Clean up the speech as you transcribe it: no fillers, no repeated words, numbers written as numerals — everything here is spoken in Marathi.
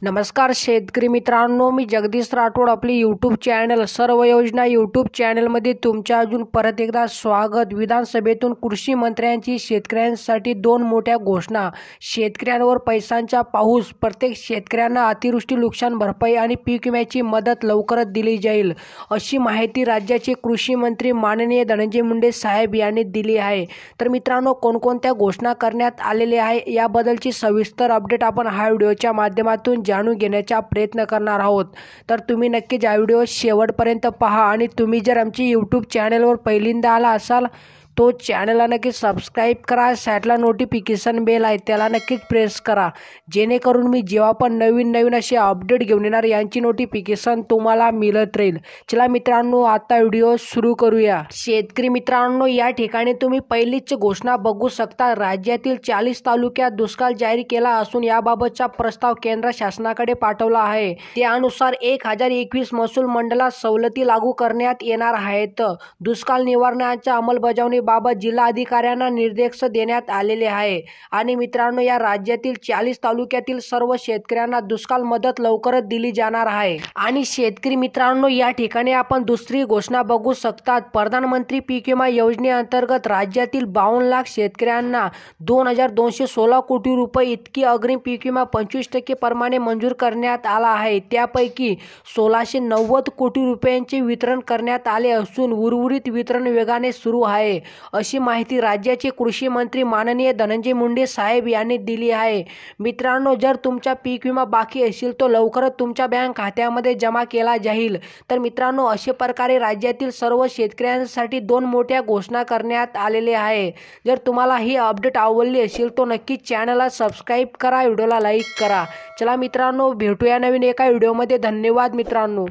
नमस्कार शेतकरी मित्रांनो, मी जगदीश राठोड. आपली यूट्यूब चॅनल सर्व योजना यूट्यूब चॅनलमध्ये तुमच्या अजून परत एकदा स्वागत. विधानसभेतून कृषी मंत्र्यांची शेतकऱ्यांसाठी दोन मोठ्या घोषणा. शेतकऱ्यांवर पैशांचा पाऊस. प्रत्येक शेतकऱ्यांना अतिवृष्टी नुकसान भरपाई आणि पीक विम्याची मदत लवकरच दिली जाईल, अशी माहिती राज्याचे कृषी मंत्री माननीय धनंजय मुंडे साहेब यांनी दिली आहे. तर मित्रांनो, कोणकोणत्या घोषणा करण्यात आलेल्या आहे याबद्दलची सविस्तर अपडेट आपण हा व्हिडिओच्या माध्यमातून जाणून घेण्याचा प्रयत्न करणार आहोत. तर तुम्ही नक्कीच हा व्हिडिओ शेवटपर्यंत पहा आणि तुम्ही जर आमची यूट्यूब चॅनलवर पहिल्यांदा आला असाल तो चॅनलला नक्कीच सबस्क्राईब करा. साईडला नोटिफिकेशन बेल आहे त्याला नक्कीच प्रेस करा, जेणेकरून मी जेव्हा पण नवीन असे अपडेट घेऊन येणार यांची नोटिफिकेशन तुम्हाला मिळत राहील. चला मित्रांनो, आता व्हिडिओ सुरू करूया. शेतकरी मित्रांनो, या ठिकाणी तुम्ही पहिलीच घोषणा बघू शकता. राज्यातील 40 तालुक्यात दुष्काळ जाहीर केला असून याबाबतचा प्रस्ताव केंद्र शासनाकडे पाठवला आहे. त्यानुसार 1021 महसूल मंडळात सवलती लागू करण्यात येणार आहेत. दुष्काळ निवारणाच्या अंमलबजावणी बाबत जिल्हा अधिकाऱ्यांना निर्देश देण्यात आलेले आहे. आणि मित्रांनो, या राज्यातील 40 तालुक्यातील सर्व शेतकऱ्यांना दुष्काळ मदत लवकरच दिली जाणार आहे. आणि शेतकरी मित्रांनो, या ठिकाणी आपण दुसरी घोषणा बघू शकतात. प्रधानमंत्री पीक विमा योजनेअंतर्गत राज्यातील 52 लाख शेतकऱ्यांना 2216 कोटी रुपये इतकी अग्रिम पीक विमा 25% प्रमाणे मंजूर करण्यात आला आहे. त्यापैकी 1690 कोटी रुपयांचे वितरण करण्यात आले असून उर्वरित वितरण वेगाने सुरू आहे, अशी माहिती राज्याचे कृषी मंत्री माननीय धनंजय मुंडे साहेब यांनी दिली आहे. मित्रांनो, जर तुमचा पीक विमा बाकी असेल तो लवकरच तुमच्या बँक खात्यामध्ये जमा केला जाईल. तर मित्रांनो, अशा प्रकारे राज्यातील सर्व शेतकऱ्यांसाठी दोन मोठ्या घोषणा करण्यात आलेल्या आहे. जर तुम्हाला ही अपडेट आवडली असेल तो नक्कीच चॅनलला सबस्क्राईब करा, व्हिडिओला लाईक करा. चला मित्रांनो, भेटूया नवीन एका व्हिडिओमध्ये. धन्यवाद मित्रांनो.